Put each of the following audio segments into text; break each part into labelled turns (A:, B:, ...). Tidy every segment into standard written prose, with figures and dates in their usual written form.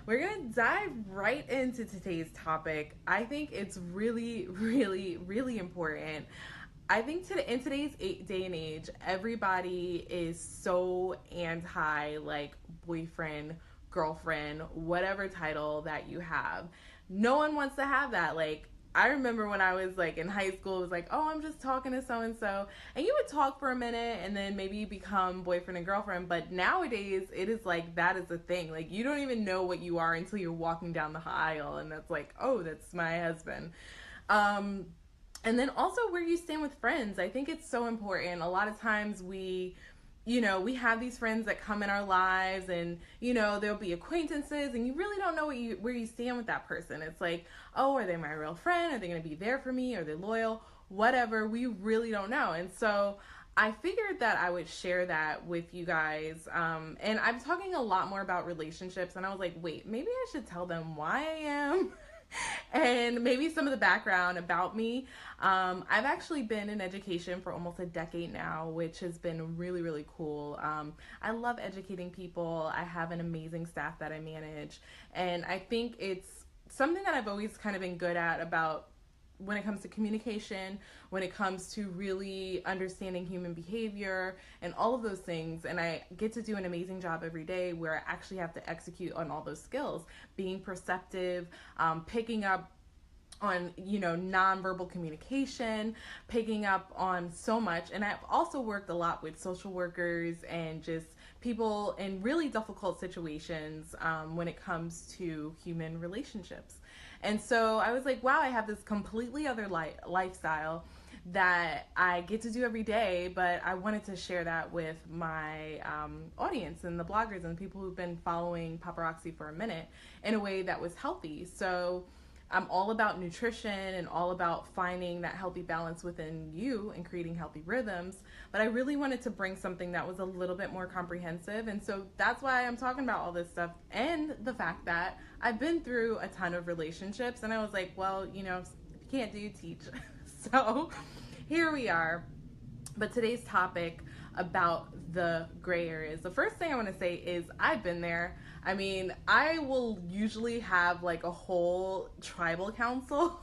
A: we're going to dive right into today's topic. I think it's really, really, really important. I think in today's day and age, everybody is so anti like boyfriend, girlfriend, whatever title that you have. No one wants to have that. Like, I remember when I was like in high school, it was like, oh, I'm just talking to so and so. And you would talk for a minute and then maybe you become boyfriend and girlfriend. But nowadays, it is like that is a thing. Like, you don't even know what you are until you're walking down the aisle. And that's like, oh, that's my husband. And then also where you stand with friends. I think it's so important. A lot of times we have these friends that come in our lives and, there'll be acquaintances and you really don't know where you stand with that person. It's like, oh, are they my real friend? Are they going to be there for me? Are they loyal? Whatever. We really don't know. And so I figured that I would share that with you guys. And I'm talking a lot more about relationships. And I was like, wait, maybe I should tell them why I am and maybe some of the background about me. I've actually been in education for almost a decade now, which has been really, really cool. I love educating people. I have an amazing staff that I manage. And I think it's something that I've always kind of been good at about when it comes to communication, when it comes to really understanding human behavior and all of those things. And I get to do an amazing job every day where I actually have to execute on all those skills, being perceptive, picking up on, nonverbal communication, picking up on so much. And I've also worked a lot with social workers and just people in really difficult situations when it comes to human relationships. And so I was like, wow, I have this completely other lifestyle that I get to do every day, but I wanted to share that with my audience and the bloggers and the people who've been following paparazzi for a minute in a way that was healthy. So I'm all about nutrition and all about finding that healthy balance within you and creating healthy rhythms. But I really wanted to bring something that was a little bit more comprehensive. And so that's why I'm talking about all this stuff and the fact that I've been through a ton of relationships. And I was like, well, if you can't do, teach. So here we are. But today's topic about the gray areas. The first thing I want to say is I've been there. I mean, I will usually have like a whole tribal council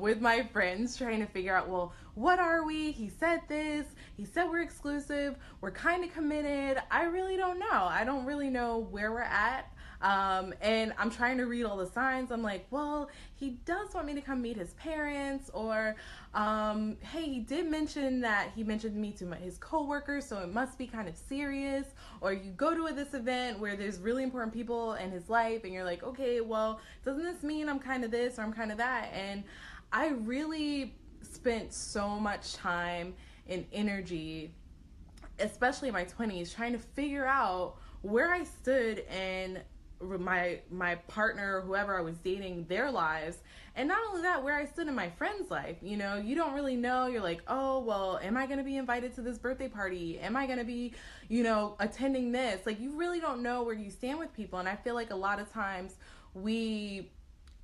A: with my friends trying to figure out, well, what are we? He said this. He said we're exclusive. We're kind of committed. I really don't know. I don't really know where we're at. And I'm trying to read all the signs. I'm like, well, he does want me to come meet his parents, or, hey, he did mention that he mentioned me to his coworkers, so it must be kind of serious. Or you go to this event where there's really important people in his life and you're like, okay, well, doesn't this mean I'm kind of this or I'm kind of that? And I really spent so much time and energy, especially in my 20s, trying to figure out where I stood in my partner or whoever I was dating, their lives. And not only that, where I stood in my friend's life. You don't really know. You're like, oh, well, am I going to be invited to this birthday party? Am I going to be, attending this? Like, you really don't know where you stand with people. And I feel like a lot of times we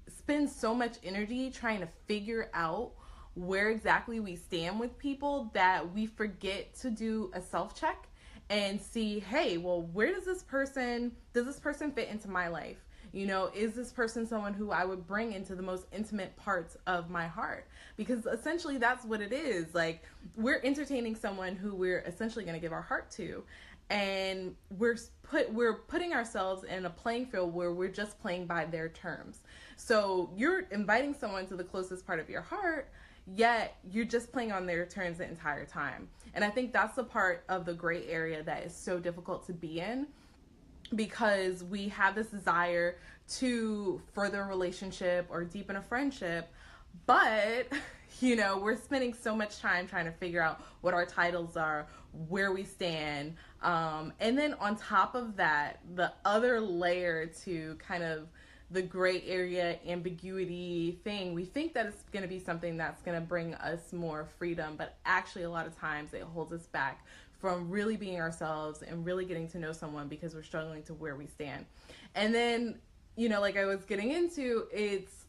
A: spend so much energy trying to figure out where exactly we stand with people that we forget to do a self-check and see, hey, well, where does this person fit into my life? Is this person someone who I would bring into the most intimate parts of my heart? Because essentially that's what it is. Like, we're entertaining someone who we're essentially going to give our heart to. And we're putting ourselves in a playing field where we're just playing by their terms. So you're inviting someone to the closest part of your heart, yet you're just playing on their terms the entire time. And I think that's the part of the gray area that is so difficult to be in, because we have this desire to further a relationship or deepen a friendship, but we're spending so much time trying to figure out what our titles are, where we stand, and then on top of that, the other layer to kind of the gray area ambiguity thing, we think that it's going to be something that's going to bring us more freedom, but actually a lot of times it holds us back from really being ourselves and really getting to know someone because we're struggling to where we stand. And then, like I was getting into, it's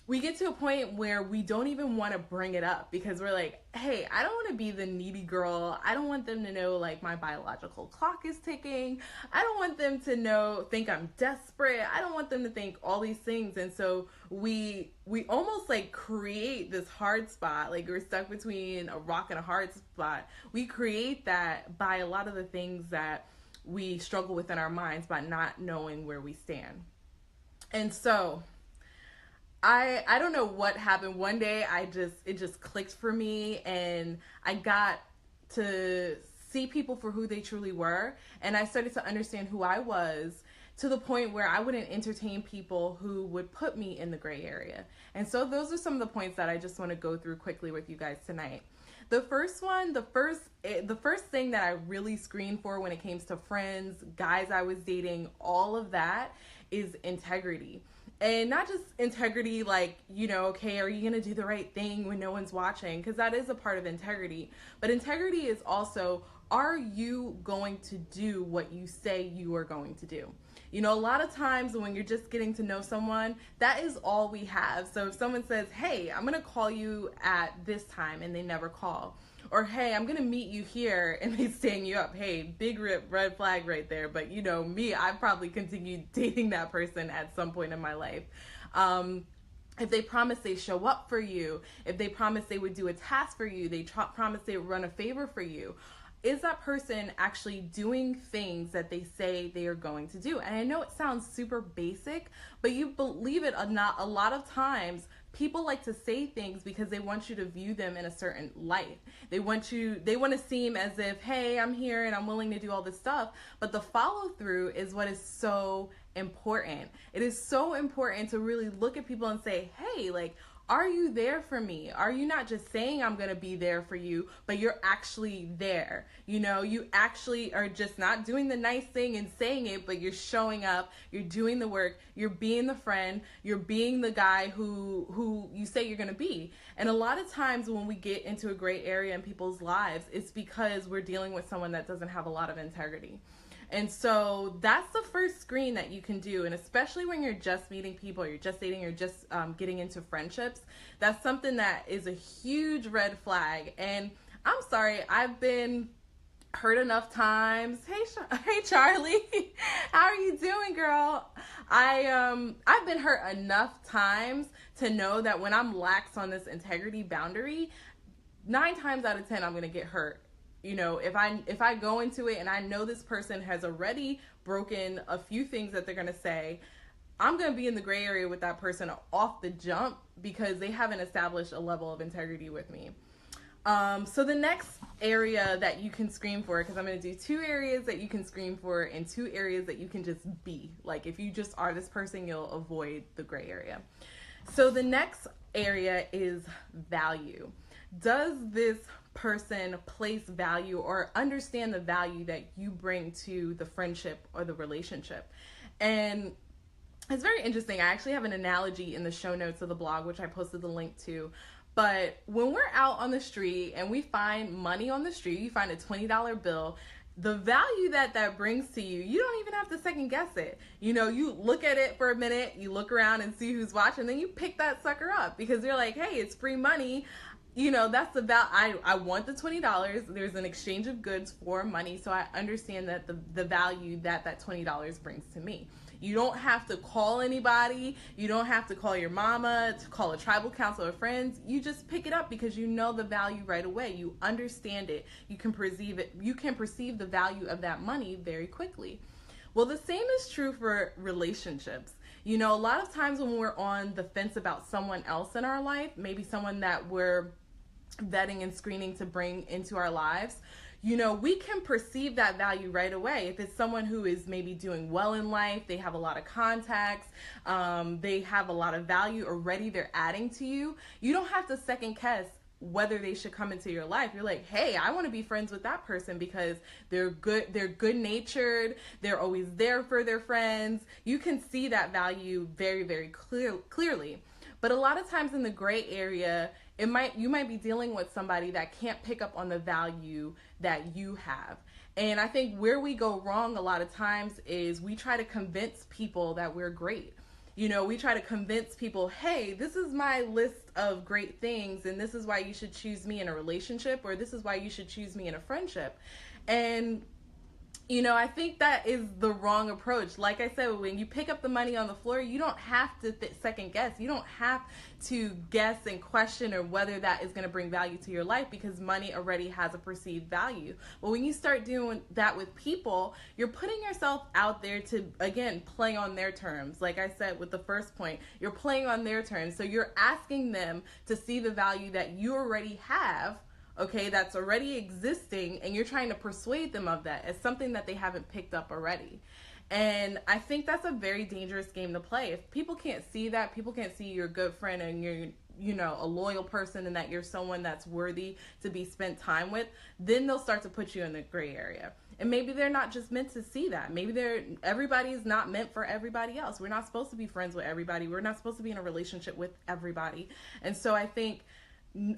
A: we get to a point where we don't even want to bring it up because we're like, hey, I don't want to be the needy girl. I don't want them to know like my biological clock is ticking. I don't want them to think I'm desperate. I don't want them to think all these things. And so we almost like create this hard spot, like we're stuck between a rock and a hard spot. We create that by a lot of the things that we struggle with in our minds by not knowing where we stand. And so I don't know what happened. One day it just clicked for me, and I got to see people for who they truly were, and I started to understand who I was, to the point where I wouldn't entertain people who would put me in the gray area. And so those are some of the points that I just want to go through quickly with you guys tonight. The first thing that I really screened for when it came to friends, guys I was dating, all of that is integrity. And not just integrity like, okay, are you going to do the right thing when no one's watching? Because that is a part of integrity. But integrity is also, are you going to do what you say you are going to do? A lot of times when you're just getting to know someone, that is all we have. So if someone says, hey, I'm going to call you at this time, and they never call. Or, hey, I'm going to meet you here, and they stand you up. Hey, big red flag right there. But me, I probably continued dating that person at some point in my life. If they promise they show up for you, if they promise they would do a task for you, they promise they would run a favor for you, is that person actually doing things that they say they are going to do? And I know it sounds super basic, but you believe it or not, a lot of times people like to say things because they want you to view them in a certain light. They want to seem as if, hey, I'm here and I'm willing to do all this stuff. But the follow through is what is so important. It is so important to really look at people and say, hey, like, are you there for me? Are you not just saying I'm going to be there for you, but you're actually there? You actually are just not doing the nice thing and saying it, but you're showing up, you're doing the work, you're being the friend, you're being the guy who you say you're going to be. And a lot of times when we get into a gray area in people's lives, it's because we're dealing with someone that doesn't have a lot of integrity. And so that's the first screen that you can do. And especially when you're just meeting people, you're just dating, you're just getting into friendships, that's something that is a huge red flag. And I'm sorry, I've been hurt enough times. Hey Charlie, how are you doing, girl? I've been hurt enough times to know that when I'm lax on this integrity boundary, 9 times out of 10, I'm going to get hurt. If I go into it and I know this person has already broken a few things that they're going to say, I'm going to be in the gray area with that person off the jump because they haven't established a level of integrity with me. So the next area that you can screen for, because I'm going to do 2 areas that you can screen for and 2 areas that you can just be. Like if you just are this person, you'll avoid the gray area. So the next area is value. Does this person place value or understand the value that you bring to the friendship or the relationship? And it's very interesting. I actually have an analogy in the show notes of the blog, which I posted the link to. But when we're out on the street and we find money on the street, you find a $20 bill, the value that brings to you, you don't even have to second guess it. You look at it for a minute, you look around and see who's watching, then you pick that sucker up because you're like, hey, it's free money. That's about, I want the $20. There's an exchange of goods for money. So I understand that the value that $20 brings to me. You don't have to call anybody. You don't have to call your mama, to call a tribal council or friends. You just pick it up because you know the value right away. You understand it. You can perceive it. You can perceive the value of that money very quickly. Well, the same is true for relationships. A lot of times when we're on the fence about someone else in our life, maybe someone that we're vetting and screening to bring into our lives, we can perceive that value right away. If it's someone who is maybe doing well in life, they have a lot of contacts, they have a lot of value already, they're adding to you, you don't have to second guess whether they should come into your life. You're like, hey, I want to be friends with that person because they're good natured, they're always there for their friends. You can see that value very, very clearly. But a lot of times in the gray area, you might be dealing with somebody that can't pick up on the value that you have. And I think where we go wrong a lot of times is we try to convince people that we're great. we try to convince people, hey, this is my list of great things, and this is why you should choose me in a relationship, or this is why you should choose me in a friendship. And I think that is the wrong approach. Like I said, when you pick up the money on the floor, you don't have to second guess. You don't have to guess and question or whether that is going to bring value to your life, because money already has a perceived value. But when you start doing that with people, you're putting yourself out there to, again, play on their terms. Like I said with the first point, you're playing on their terms. So you're asking them to see the value that you already have, okay, that's already existing, and you're trying to persuade them of that as something that they haven't picked up already. And I think that's a very dangerous game to play. If people can't see that, people can't see you're a good friend and you're, a loyal person, and that you're someone that's worthy to be spent time with, then they'll start to put you in the gray area. And maybe they're not just meant to see that. Maybe everybody's not meant for everybody else. We're not supposed to be friends with everybody. We're not supposed to be in a relationship with everybody. And so I think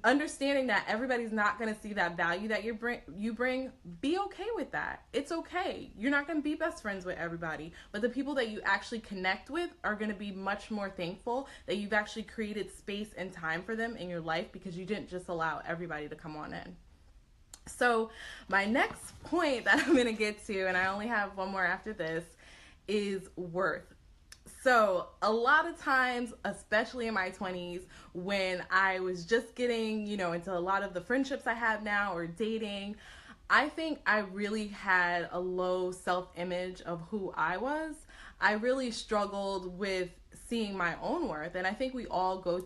A: understanding that everybody's not going to see that value that you bring, be okay with that. It's okay. You're not going to be best friends with everybody, but the people that you actually connect with are going to be much more thankful that you've actually created space and time for them in your life, because you didn't just allow everybody to come on in. So my next point that I'm going to get to, and I only have one more after this, is worth. So a lot of times, especially in my 20s, when I was just getting, into a lot of the friendships I have now or dating, I think I really had a low self-image of who I was. I really struggled with seeing my own worth, and I think we all go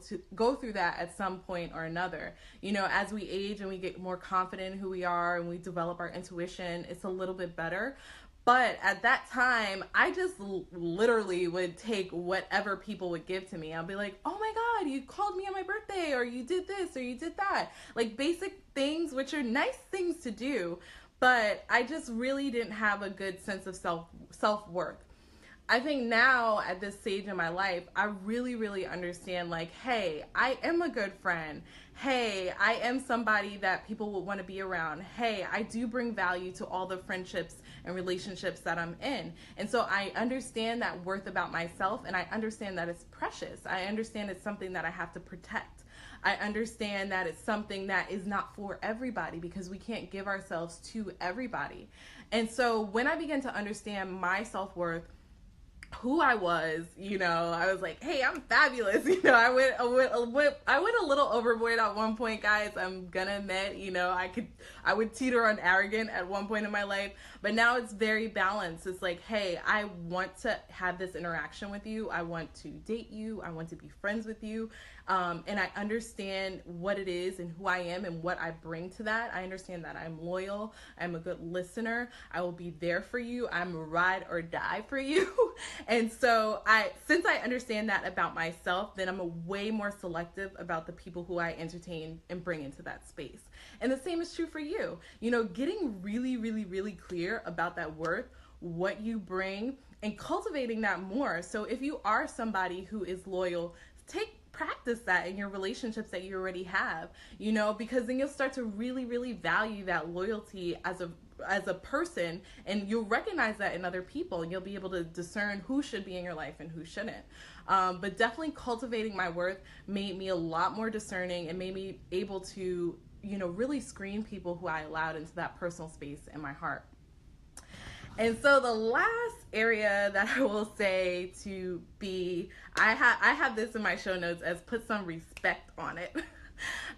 A: through that at some point or another. As we age and we get more confident in who we are and we develop our intuition, it's a little bit better. But at that time, I just literally would take whatever people would give to me. I'll be like, oh my God, you called me on my birthday, or you did this, or you did that. Like basic things, which are nice things to do, but I just really didn't have a good sense of self-worth. I think now at this stage in my life, I really, really understand, like, hey, I am a good friend. Hey, I am somebody that people will want to be around. Hey, I do bring value to all the friendships and relationships that I'm in. And so I understand that worth about myself, and I understand that it's precious. I understand it's something that I have to protect. I understand that it's something that is not for everybody, because we can't give ourselves to everybody. And so when I began to understand my self-worth, who I was, I was like, hey, I'm fabulous. I went a little overboard at one point, guys. I'm gonna admit, I would teeter on arrogant at one point in my life, but now it's very balanced. It's like, hey, I want to have this interaction with you. I want to date you. I want to be friends with you. And I understand what it is and who I am and what I bring to that. I understand that I'm loyal. I'm a good listener. I will be there for you. I'm a ride or die for you. And so since I understand that about myself, then I'm a way more selective about the people who I entertain and bring into that space. And the same is true for you. Getting really, really, really clear about that worth, what you bring, and cultivating that more. So if you are somebody who is loyal, practice that in your relationships that you already have, because then you'll start to really, really value that loyalty as a person, and you'll recognize that in other people, and you'll be able to discern who should be in your life and who shouldn't. But definitely cultivating my worth made me a lot more discerning and made me able to, really screen people who I allowed into that personal space in my heart. And so the last area that I will say to be, I have this in my show notes as put some respect on it.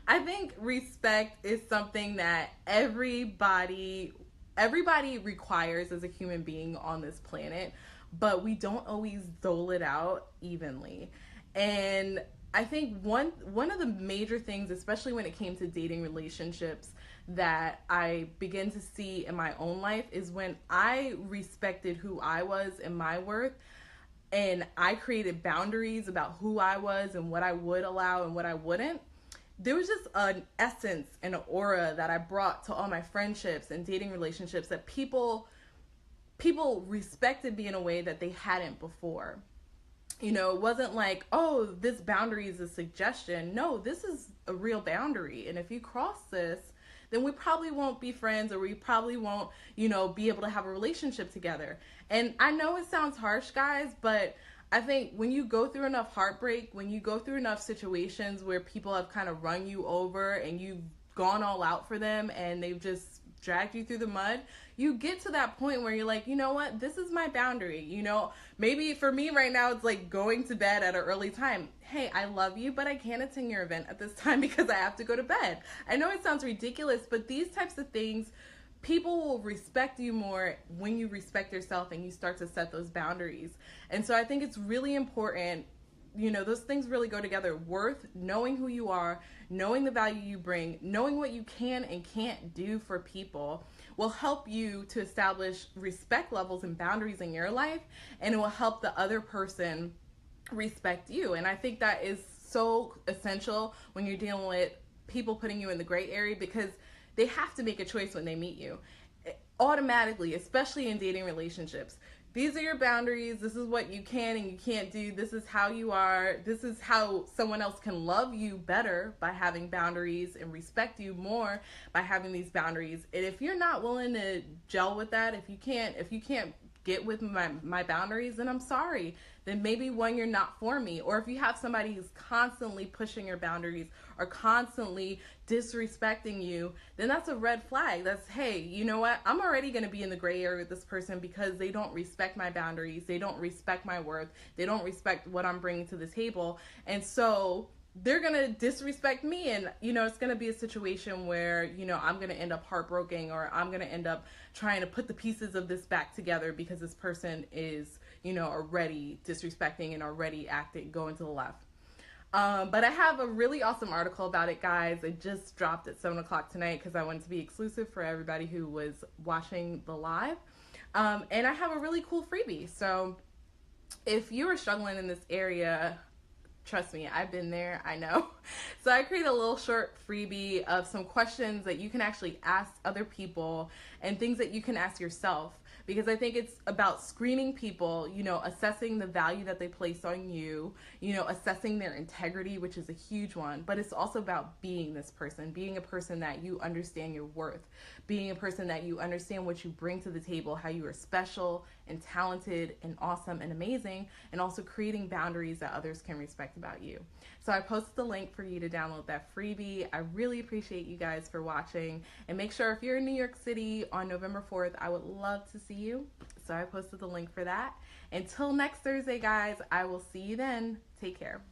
A: I think respect is something that everybody requires as a human being on this planet, but we don't always dole it out evenly. And I think one of the major things, especially when it came to dating relationships, that I begin to see in my own life is when I respected who I was and my worth, and I created boundaries about who I was and what I would allow and what I wouldn't. There was just an essence and an aura that I brought to all my friendships and dating relationships that people respected me in a way that they hadn't before. It wasn't like, oh, this boundary is a suggestion. No, this is a real boundary. And if you cross this, then we probably won't be friends, or we probably won't, be able to have a relationship together. And I know it sounds harsh, guys, but I think when you go through enough heartbreak, when you go through enough situations where people have kind of run you over and you've gone all out for them and they've just dragged you through the mud, you get to that point where you're like, you know what, this is my boundary. You know, maybe for me right now, it's like going to bed at an early time. Hey, I love you, but I can't attend your event at this time because I have to go to bed. I know it sounds ridiculous, but these types of things, people will respect you more when you respect yourself and you start to set those boundaries. And so I think it's really important, you know, those things really go together. Worth, knowing who you are, knowing the value you bring, knowing what you can and can't do for people will help you to establish respect levels and boundaries in your life, and it will help the other person respect you. And I think that is so essential when you're dealing with people putting you in the gray area, because they have to make a choice when they meet you automatically, especially in dating relationships. These are your boundaries. This is what you can and you can't do. This is how you are. This is how someone else can love you better, by having boundaries, and respect you more by having these boundaries. And if you're not willing to gel with that, if you can't get with my boundaries, then I'm sorry. Then maybe, one, you're not for me. Or if you have somebody who's constantly pushing your boundaries or constantly disrespecting you, then that's a red flag. That's, hey, you know what? I'm already going to be in the gray area with this person because they don't respect my boundaries. They don't respect my worth. They don't respect what I'm bringing to the table. And so they're going to disrespect me, and, you know, it's going to be a situation where, you know, I'm going to end up heartbroken, or I'm going to end up trying to put the pieces of this back together because this person is, you know, already disrespecting and already going to the left. But I have a really awesome article about it, guys. I just dropped at 7 o'clock tonight because I wanted to be exclusive for everybody who was watching the live. And I have a really cool freebie. So if you are struggling in this area, trust me, I've been there, I know. So I created a little short freebie of some questions that you can actually ask other people and things that you can ask yourself. Because I think it's about screening people, you know, assessing the value that they place on you, you know, assessing their integrity, which is a huge one. But it's also about being this person, being a person that you understand your worth, being a person that you understand what you bring to the table, how you are special and talented and awesome and amazing, and also creating boundaries that others can respect about you. So I posted the link for you to download that freebie. I really appreciate you guys for watching, and make sure if you're in New York City on November 4th, I would love to see you. So I posted the link for that. Until next Thursday, guys, I will see you then. Take care.